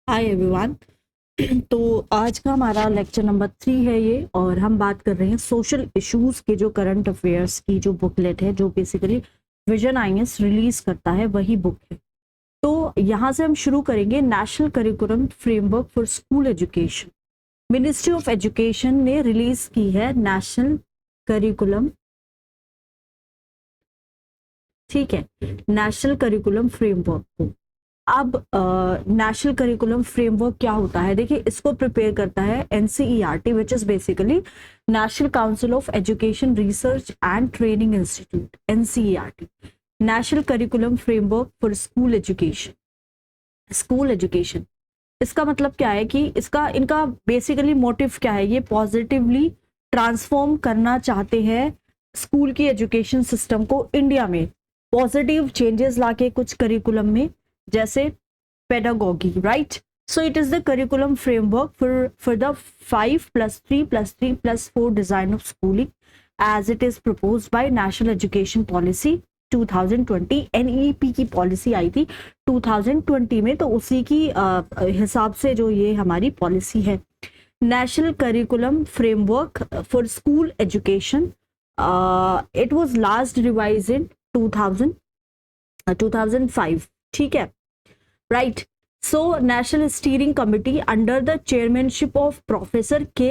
Hi everyone. तो आज का हमारा लेक्चर नंबर 3 है ये, और हम बात कर रहे हैं सोशल इश्यूज के जो करंट अफेयर्स की जो बुकलेट है, जो बेसिकली विजन आईएएस रिलीज करता है, वही बुक है। तो यहाँ से हम शुरू करेंगे। National curriculum framework for school education, ministry of education ने रिलीज की है नेशनल करिकुलम, ठीक है, नेशनल करिकुलम फ्रेमवर्क को। अब नेशनल करिकुलम फ्रेमवर्क क्या होता है, देखिए इसको प्रिपेयर करता है NCERT, which is basically national council of education research and training institute, NCERT, national curriculum framework for school education. School education, इसका मतलब क्या है कि इनका बेसिकली मोटिव क्या है, ये पॉजिटिवली ट्रांसफॉर्म करना चाहते हैं स्कूल की एजुकेशन सिस्टम को इंडिया में, पॉजिटिव चेंजेस लाके कुछ करिकुलम में, जैसे pedagogy, right? So it is the curriculum framework for the 5+3+3+4 design of schooling as it is proposed by National Education Policy 2020। NEP की पॉलिसी आई थी 2020 में, तो उसी की हिसाब से जो ये हमारी पॉलिसी है, national curriculum framework for school education. It was last revise in 2005, ठीक है, right? So national steering committee under the chairmanship of Professor K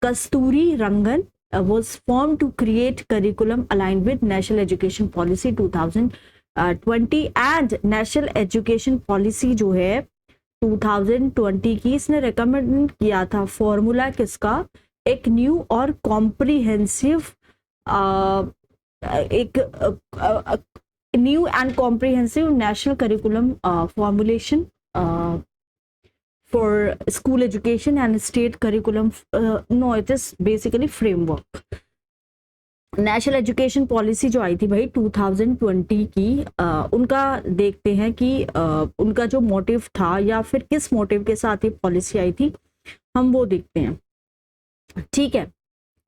Kasturi Rangan was formed to create curriculum aligned with national education policy 2020 and national education policy जो है 2020 की, इसने recommend किया था formula किसका, एक न्यू और कॉम्प्रिहेंसिव एक new and comprehensive national curriculum formulation for school education and state curriculum, no, it is basically framework। National education policy जो आई थी भाई 2020 की, उनका देखते हैं कि उनका जो मोटिव था या फिर किस मोटिव के साथ ये पॉलिसी आई थी, हम वो देखते हैं, ठीक है,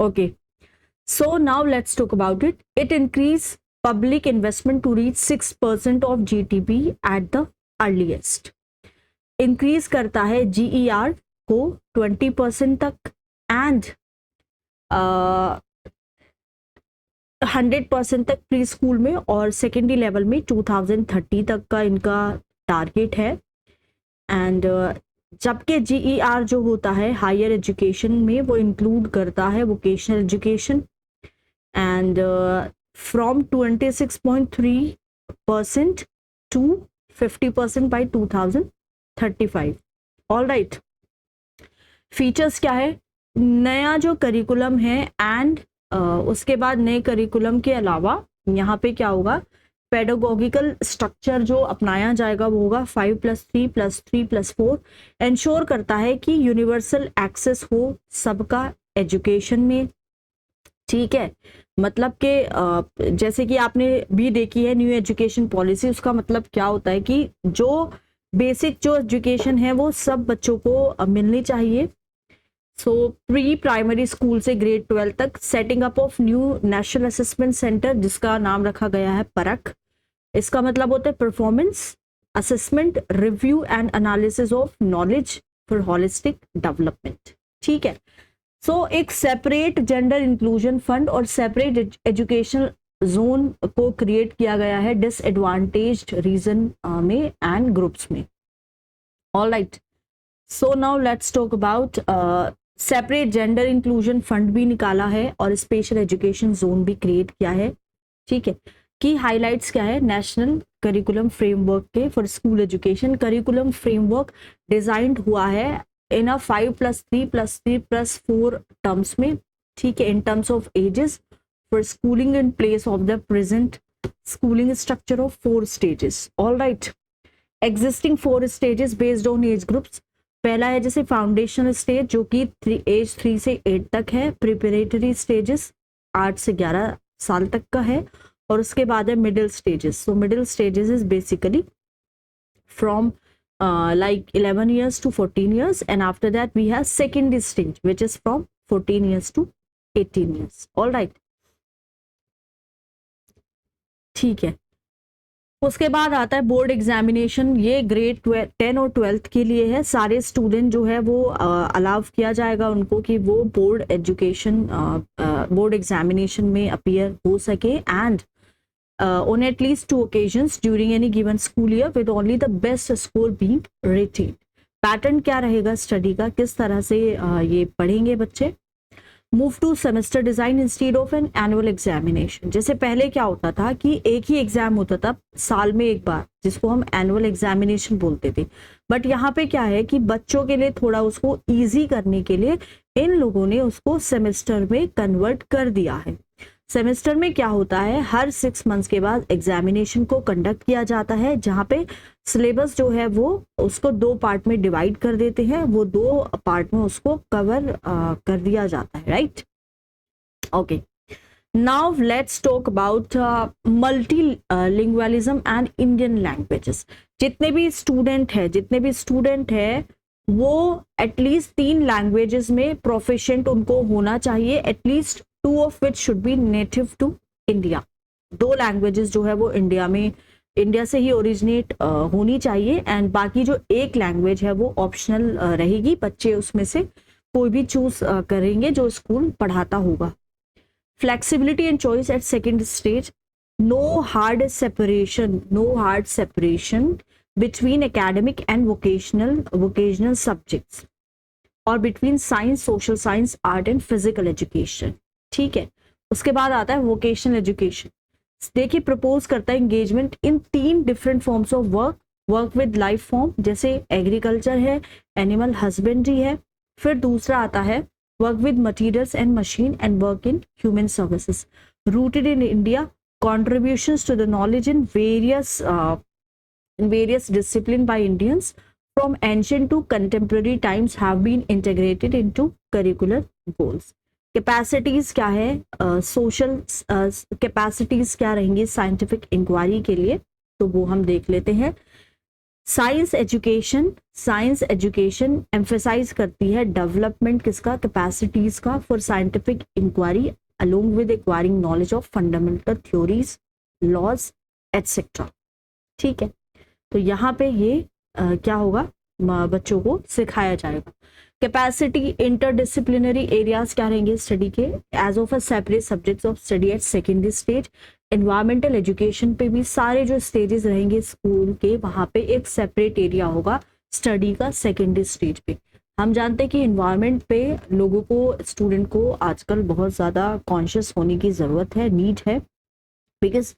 okay. So now let's talk about it. It increase public investment to reach 6% of GDP at the earliest। Increase करता है GER को 20% तक एंड 100% तक प्री स्कूल में और सेकेंडरी लेवल में 2030 तक का इनका टारगेट है। एंड जबकि GER जो होता है हायर एजुकेशन में, वो इंक्लूड करता है vocational education and from 26.3% to 50% by 2035। All right, features क्या है, नया जो करिकुलम है एंड उसके बाद नए करिकुलम के अलावा यहाँ पे क्या होगा, पेडागोगिकल स्ट्रक्चर जो अपनाया जाएगा वो होगा 5+3+3+4। इंश्योर करता है कि यूनिवर्सल एक्सेस हो सबका एजुकेशन में, ठीक है। मतलब कि जैसे कि आपने भी देखी है न्यू एजुकेशन पॉलिसी, उसका मतलब क्या होता है कि जो बेसिक जो एजुकेशन है वो सब बच्चों को मिलनी चाहिए। सो प्री प्राइमरी स्कूल से ग्रेड 12 तक, setting up of new national assessment centre जिसका नाम रखा गया है परख। इसका मतलब होता है performance assessment review and analysis of knowledge for holistic development, ठीक है। सो एक सेपरेट जेंडर इंक्लूजन फंड और सेपरेट एजुकेशनल जोन को क्रिएट किया गया है डिसएडवांटेज्ड रीजन में एंड ग्रुप्स में। All right, so now let's talk about separate gender inclusion fund भी निकाला है और स्पेशल एजुकेशन जोन भी क्रिएट किया है, ठीक है। की हाइलाइट्स क्या है नेशनल करिकुलम फ्रेमवर्क के for school education. Curriculum framework designed हुआ है इन अ 5+3+3+4 टर्म्स में, ठीक है, in terms of ages for schooling in place of the present schooling structure of 4 stages. All right, existing 4 stages based on age groups. पहला है जैसे foundational stage जो कि एज 3 से 8 तक है, प्रिपरेटरी स्टेजेस 8 से 11 साल तक का है, और उसके बाद है middle stages. So middle stages is basically from like 11 years to 14 years, and after that we have secondary stage which is from 14 years to 18 years। all right, ठीक है। उसके बाद आता है बोर्ड एग्जामिनेशन। ये ग्रेड 10 और 12th के लिए है। सारे स्टूडेंट जो है वो अलाउ किया जाएगा उनको कि वो बोर्ड एग्जामिनेशन में अपीयर हो सके, and on at least 2 occasions during any given school year with only the best score being retained. Pattern क्या रहेगा स्टडी का, किस तरह से ये पढ़ेंगे बच्चे। Move to semester design instead of an annual examination. जैसे पहले क्या होता था कि एक ही एग्जाम होता था साल में एक बार, जिसको हम एनुअल एग्जामिनेशन बोलते थे, बट यहाँ पे क्या है कि बच्चों के लिए थोड़ा उसको इजी करने के लिए इन लोगों ने उसको सेमेस्टर में कन्वर्ट कर दिया है। सेमेस्टर में क्या होता है, हर 6 मंथ्स के बाद एग्जामिनेशन को कंडक्ट किया जाता है, जहाँ पे सिलेबस जो है वो उसको 2 पार्ट में डिवाइड कर देते हैं, वो 2 पार्ट में उसको कवर कर दिया जाता है, right. Okay, now let's talk about multilingualism and Indian languages. जितने भी स्टूडेंट है वो एटलीस्ट 3 लैंग्वेजेस में प्रोफिशिएंट उनको होना चाहिए, at least 2 of which should be native to India। 2 languages जो है वो इंडिया से ही ओरिजिनेट होनी चाहिए, एंड बाकी जो एक लैंग्वेज है वो ऑप्शनल रहेगी। बच्चे उसमें से कोई भी चूज करेंगे जो स्कूल पढ़ाता होगा। Flexibility and choice at second stage. No hard separation between academic and vocational subjects और between science, social science, art and physical education. ठीक है, उसके बाद आता है वोकेशनल एजुकेशन। देखिए, प्रपोज करता है engagement in 3 different forms of work with life form, जैसे एग्रीकल्चर है, एनिमल हस्बेंड्री है। फिर दूसरा आता है work with materials and machine and work in human services. Rooted in India, contributions to the knowledge in various discipline by Indians from ancient to contemporary times have been integrated into curricular goals। Capacities क्या है, social capacities क्या रहेंगी scientific inquiry के लिए, तो वो हम देख लेते हैं। साइंस एजुकेशन एम्फेसाइज करती है डेवलपमेंट किसका, कैपेसिटीज का for scientific inquiry along with acquiring knowledge of fundamental theories, laws, etc। ठीक है, तो यहाँ पे ये क्या होगा, बच्चों को सिखाया जाएगा। कैपेसिटी इंटरडिसिप्लिनरी एरियाज क्या रहेंगे स्टडी के, as of a separate subjects of study at secondary stage. Environmental education पे भी सारे जो स्टेजेस रहेंगे स्कूल के, वहाँ पे एक सेपरेट एरिया होगा स्टडी का सेकेंडरी स्टेज पे। हम जानते हैं कि इन्वायरमेंट पे लोगों को, स्टूडेंट को आजकल बहुत ज़्यादा कॉन्शियस होने की ज़रूरत है, नीड है, बिकॉज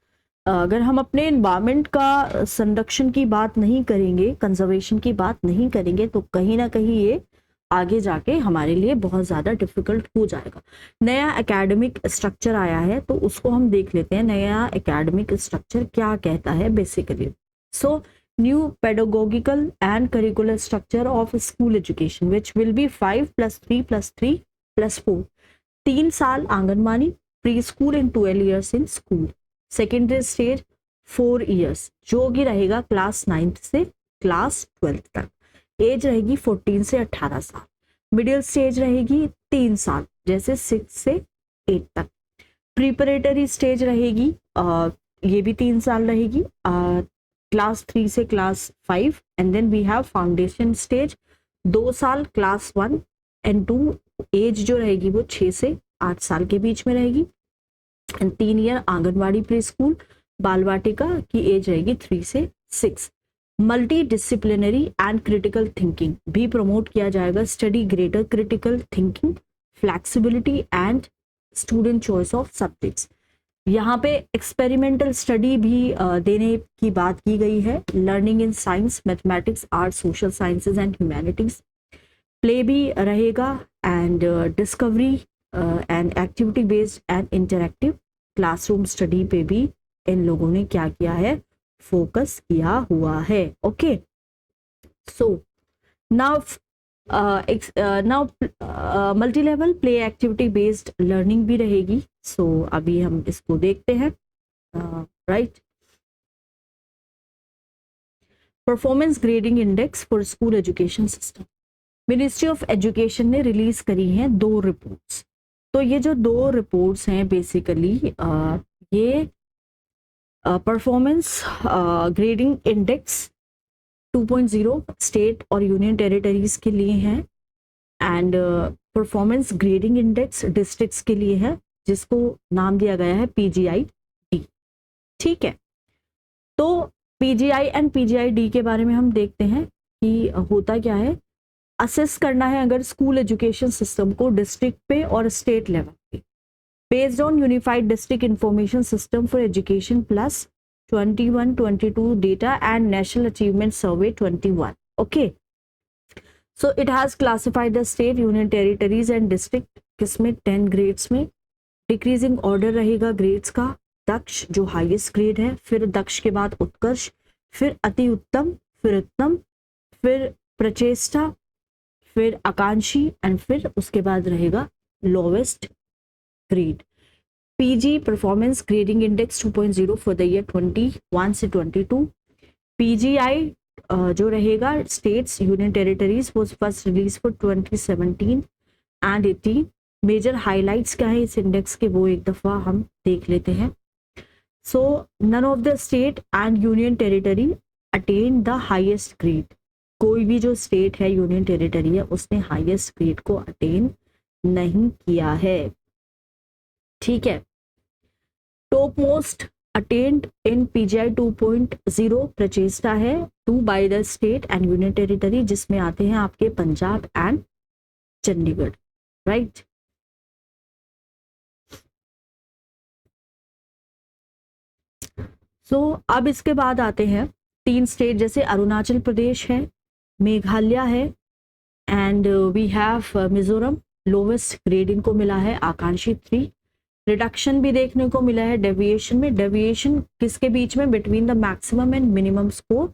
अगर हम अपने इन्वायरमेंट का संरक्षण की बात नहीं करेंगे, कंजर्वेशन की बात नहीं करेंगे, तो कहीं ना कहीं ये आगे जाके हमारे लिए बहुत ज़्यादा डिफिकल्ट हो जाएगा। नया एकेडमिक स्ट्रक्चर आया है, तो उसको हम देख लेते हैं। नया एकेडमिक स्ट्रक्चर क्या कहता है basically. So new pedagogical and curricular structure of school education which will be 5 + 3 + 3 + 4। 3 साल anganwadi, pre school and 12 years in school. Secondary stage 4 years, जो कि रहेगा क्लास 9th से क्लास 12th तक। एज रहेगी 14 से 18 साल। मिडिल स्टेज रहेगी 3 साल, जैसे 6 से 8 तक। प्रिपरेटरी स्टेज रहेगी, ये भी 3 साल रहेगी, क्लास 3 से class 5। And then we have foundation stage 2 साल, क्लास 1 एंड 2। एज जो रहेगी वो 6 से 8 साल के बीच में रहेगी। And 3 year anganwadi, pre school, बाल वाटिका की एज रहेगी 3 से 6। Multi disciplinary and critical thinking भी प्रमोट किया जाएगा। Study greater critical thinking, flexibility and student choice of subjects. यहाँ पे एक्सपेरिमेंटल स्टडी भी देने की बात की गई है। Learning in science, mathematics, art, social sciences and humanities. Play भी रहेगा, and discovery and activity based and interactive. Classroom study पे भी इन लोगों ने क्या किया है, फोकस किया हुआ है। Okay, so now multi level play activity based learning भी रहेगी। सो अभी हम इसको देखते हैं, right. Performance grading index for school education system. Ministry of education ने रिलीज करी हैं 2 रिपोर्ट्स। तो ये जो 2 रिपोर्ट्स हैं बेसिकली ये परफॉर्मेंस ग्रेडिंग इंडेक्स 2.0 स्टेट और यूनियन टेरिटरीज के लिए हैं, and performance grading index districts के लिए है, जिसको नाम दिया गया है PGI-D। ठीक है, तो PGI एंड PGI-D के बारे में हम देखते हैं कि होता क्या है। असेस करना है अगर स्कूल एजुकेशन सिस्टम को डिस्ट्रिक्ट पे और स्टेट लेवल पे, based on unified district information system for education plus 21-22 data and national achievement survey 21। Okay, so it has classified the state, union territories and district किसमें 10 grades में। Decreasing order रहेगा grades का, दक्ष जो highest grade है, फिर दक्ष के बाद उत्कर्ष, फिर अति उत्तम, फिर उत्तम, फिर प्रचेष्टा, फिर आकांक्षी, एंड फिर उसके बाद रहेगा lowest grade. PG performance grading index 2.0 for the year 21 से 22। पीजीआई जो रहेगा states union territories was first release for 2017 and 18। Major highlights क्या है इस इंडेक्स के, वो एक दफा हम देख लेते हैं। So none of the state and union territory attain the highest grade. कोई भी जो स्टेट है, यूनियन टेरिटरी है, उसने हाईएस्ट ग्रेड को अटेन नहीं किया है। ठीक है, टॉप मोस्ट अटेन्ड इन PGI 2.0 प्रचेष्टा है, 2 by the state and union territory, जिसमें आते हैं आपके पंजाब एंड चंडीगढ़, राइट। सो अब इसके बाद आते हैं 3 स्टेट, जैसे अरुणाचल प्रदेश है, मेघालय है, and we have Mizoram. Lowest grade इनको मिला है आकांक्षी 3। रिडक्शन भी देखने को मिला है डेविएशन में। डेविएशन किसके बीच में, between the maximum and minimum score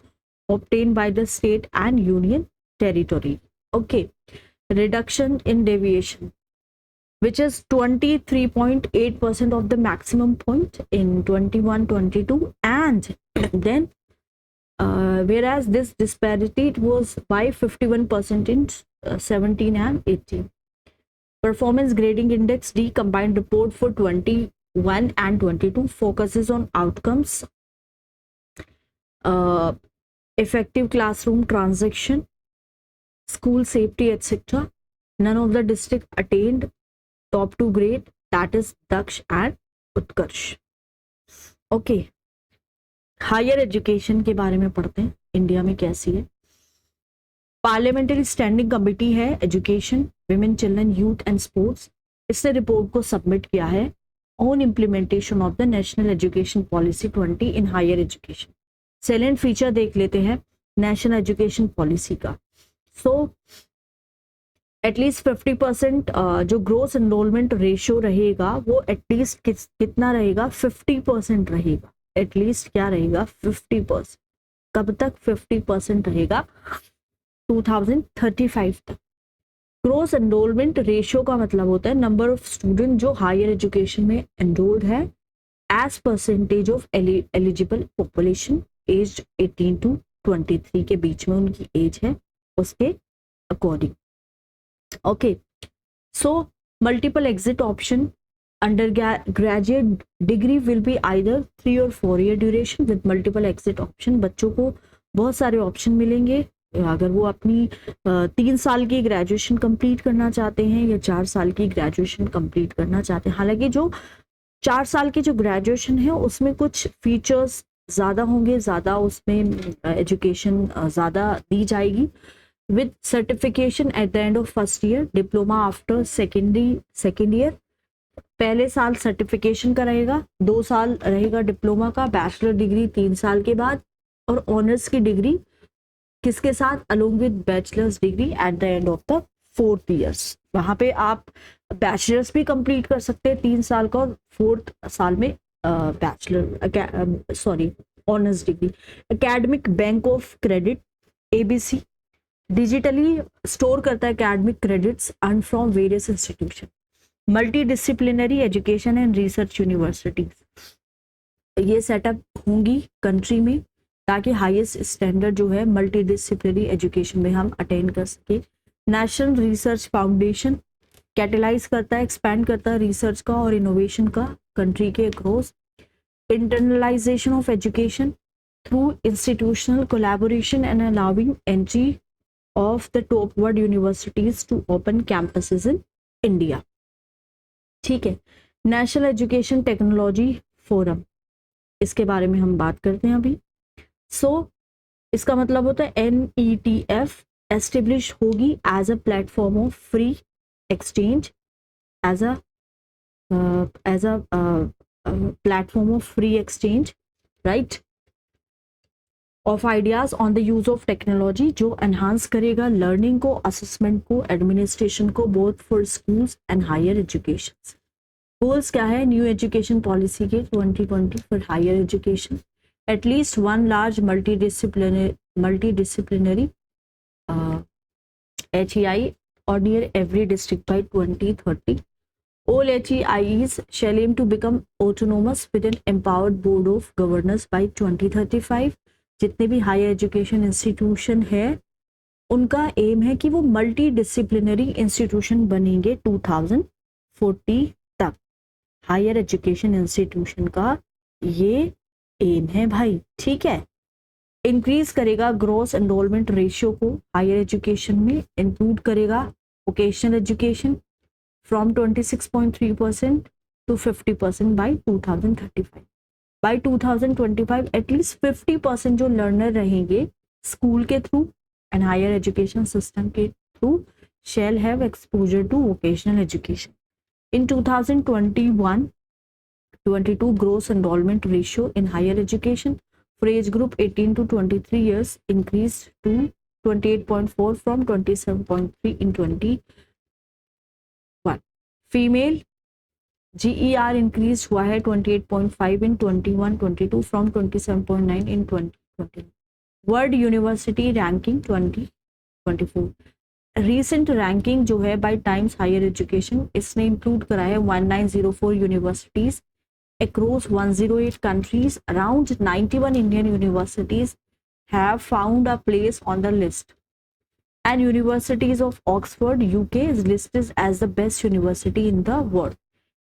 obtain by the state and union territory. Okay, reduction in deviation which is 23.8% of the maximum point in 21-22, and then whereas this disparity was by 51% in 17 and 18. Performance grading index D combined report for 21 and 22 focuses on outcomes, effective classroom transaction, school safety, etc. None of the district attained top 2 grade, that is Daksh and Utkarsh. Okay, higher education के बारे में पढ़ते हैं, India में कैसी है। Parliamentary standing committee है education, women, children, youth and sports. इसने रिपोर्ट को सबमिट किया है on implementation of the national education policy 20 in higher education. Salient feature देख लेते हैं नेशनल एजुकेशन पॉलिसी का। सो एटलीस्ट 50% जो ग्रोस एनरोलमेंट रेशियो रहेगा वो एटलीस्ट कितना रहेगा, 50% रहेगा। एटलीस्ट क्या रहेगा, 50%। कब तक 50% रहेगा, 2035 तक। ग्रोस एनरोलमेंट रेशियो का मतलब होता है नंबर ऑफ स्टूडेंट जो हायर एजुकेशन में एनरोल्ड है as percentage of eligible population age 18 to 23 के बीच में उनकी एज है, उसके according. Okay, so multiple exit option undergraduate degree will be either 3 or 4 year duration with multiple exit option। बच्चों को बहुत सारे ऑप्शन मिलेंगे अगर वो अपनी 3 साल की ग्रेजुएशन कंप्लीट करना चाहते हैं या 4 साल की ग्रेजुएशन कंप्लीट करना चाहते हैं। हालांकि जो 4 साल की जो ग्रेजुएशन है उसमें कुछ फीचर्स ज़्यादा होंगे, ज़्यादा उसमें एजुकेशन ज़्यादा दी जाएगी। with certification at the end of first year, diploma after second year। पहले साल सर्टिफिकेशन का रहेगा, 2 साल रहेगा डिप्लोमा का, बैचलर डिग्री 3 साल के बाद, और ऑनर्स की डिग्री किसके साथ, along with bachelors degree at the end of the 4th years. वहाँ पे आप बैचलर्स भी कंप्लीट कर सकते हैं 3 साल का, और 4th साल में honours degree. Academic bank of credit ABC digitally store करता है academic credits earn from various institution. Multi disciplinary education and research universities, ये सेटअप होंगी कंट्री में ताकि हाईएस्ट स्टैंडर्ड जो है मल्टी डिसिप्लिनरी एजुकेशन में हम अटेन कर सके। नेशनल रिसर्च फाउंडेशन कैटेलाइज करता है, एक्सपैंड करता है रिसर्च का और इनोवेशन का कंट्री के across. internalization of education through institutional collaboration and allowing entry of the top world universities to open campuses in India. ठीक है, नेशनल एजुकेशन टेक्नोलॉजी फोरम, इसके बारे में हम बात करते हैं अभी. इसका मतलब होता है NETF एस्टेब्लिश होगी as a platform of free exchange, as a platform of free exchange, right, of ideas on the use of technology, जो एनहांस करेगा लर्निंग को, असेसमेंट को, एडमिनिस्ट्रेशन को, both for schools and higher education. Goals क्या है new education policy के 2020 for higher education? At least one large multidisciplinary HEI or near every district by 2030. All HEIs shall aim to become autonomous with an empowered board of governors by 2035. जितने भी higher education institution है उनका M है कि वो multi disciplinary institution बनेंगे 2040 तक. Higher education institution का ये एम है भाई, ठीक है. इंक्रीज करेगा ग्रॉस एनरोलमेंट रेशियो को हायर एजुकेशन में, इंक्लूड करेगा vocational education from 26.3% to 50% by 2035. By 2025 at least 50% जो लर्नर रहेंगे स्कूल के through and higher education system के through shall have exposure to vocational education. In 2021-22 gross enrollment ratio in higher education for age group 18 to 23 years increased to 28.4 from 27.3 in 21. Female GER increased हुआ है 28.5 in 21-22 from 27.9 in 2020. World University Ranking 2024. Recent ranking जो है by Times Higher Education, इसने include करा है 1904 universities across 108 countries. Around 91 Indian universities have found a place on the list, and Universities of Oxford, UK is listed as the best university in the world.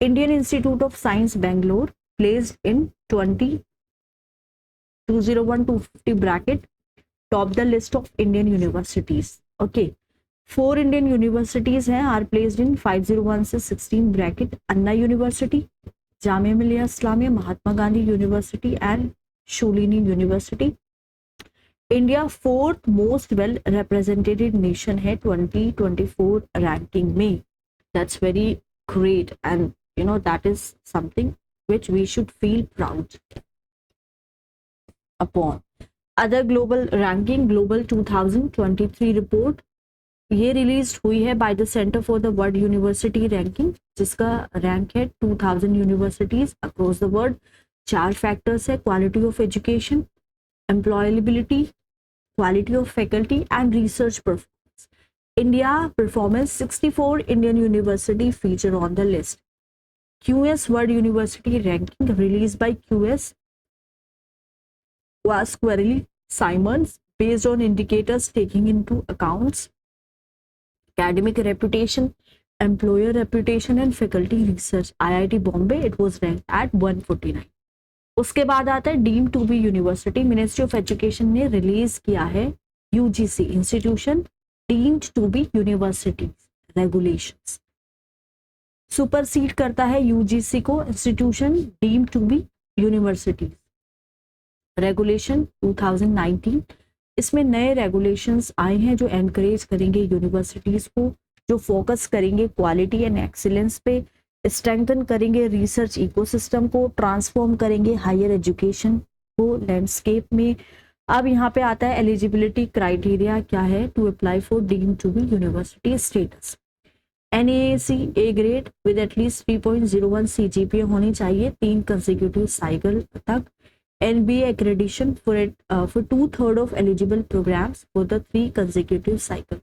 Indian Institute of Science Bangalore placed in 201-250 bracket top the list of Indian universities. Okay, 4 Indian universities are placed in 501 से 16 bracket. Anna University, Jamia Millia Islamia, Mahatma Gandhi University and Sholini University. India 4th most well represented nation है 2024 ranking में. That's very great, and you know that is something which we should feel proud upon. Other global ranking, Global 2023 report, ये release हुई है by the centre for the world university ranking, जिसका rank है 2000 universities across the world. 4 factors है: quality of education, employability, quality of faculty and research performance. India performance 64 Indian university feature on the list. QS world university ranking release by QS was Querly Simons based on indicators taking into accounts academic reputation, employer reputation and faculty research. IIT Bombay, it was ranked at 149. उसके बाद आता है deemed to be university. Ministry of education ने release किया है UGC institution deemed to be universities regulations. Supersede करता है UGC को institution deemed to be universities regulation 2019. इसमें नए रेगुलेशंस आए हैं जो एनकरेज करेंगे यूनिवर्सिटीज को, जो फोकस करेंगे क्वालिटी एंड एक्सीलेंस पे, स्ट्रेंथन करेंगे रिसर्च इकोसिस्टम को, ट्रांसफॉर्म करेंगे हायर एजुकेशन को लैंडस्केप में. अब यहाँ पे आता है एलिजिबिलिटी क्राइटेरिया क्या है to apply for deemed to be university status. NAAC A grade with at least 3.01 CGPA होनी चाहिए 3 कंसेक्यूटिव साइकिल तक. NBA accreditation for 2/3 of eligible programs for the 3 consecutive cycle.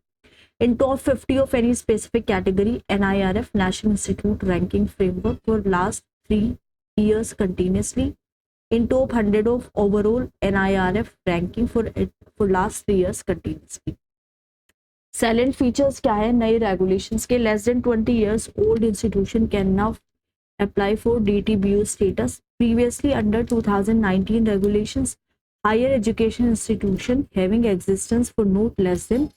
In top 50 of any specific category, NIRF National Institute ranking framework for last 3 years continuously. In top 100 of overall NIRF ranking for last 3 years continuously. Salient features क्या है नए regulations के? Less than 20 years old institution can now apply for DTBU status. Previously, under 2019 regulations, higher education institution having existence for not less than